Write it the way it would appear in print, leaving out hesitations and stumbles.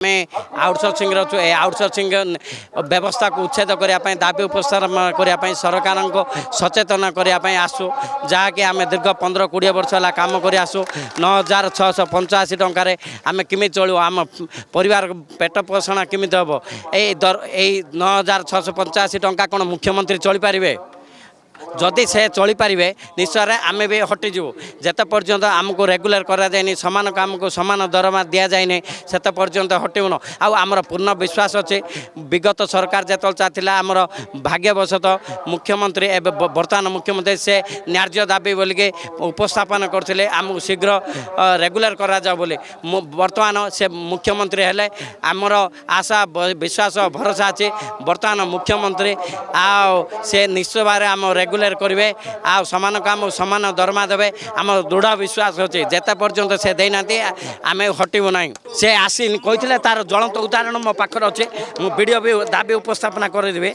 ଆମେ ଆଉଟସୋର୍ସିଂ ବ୍ୟବସ୍ଥା को उच्छेद करने दाबी उपस्थापन करने सरकार सचेतन करने आसु जहाँकि आम दीर्घ 15-20 वर्ष है कम कर आसु 9,685 टकर आम किमी चलू आम परिवार पेट पोषण किमी हम यही 9,685 टंका कौन मुख्यमंत्री चली पारे जदि से चली पारे निश्चय आम भी हटिजु जिते पर्यंत आमको रेगुलर कराଯାଏନି समान काम को समान दरमा दि जाए से पर्यंत हटिबुन आमर पूर्ण विश्वास अच्छे विगत सरकार जो चाहला आमर भाग्यवशत मुख्यमंत्री बर्तमान मुख्यमंत्री से न्याय्य दाबी बोलिके उपस्थापन करते आमको शीघ्र रेगुलर करा बोली बर्तमान से मुख्यमंत्री हेले आमर आशा विश्वास भरोसा अच्छे बर्तमान मुख्यमंत्री से निश्चय भाव आम रेगुलर करेंगे समान काम समान दरमा देवे आम दृढ़ विश्वास अच्छे जिते पर्यंत से देना आम हटबू ना से आसी कही तार ज्वलंत उदाहरण मो पाखर अच्छे वीडियो भी दाबी उपस्थापना करदेवी।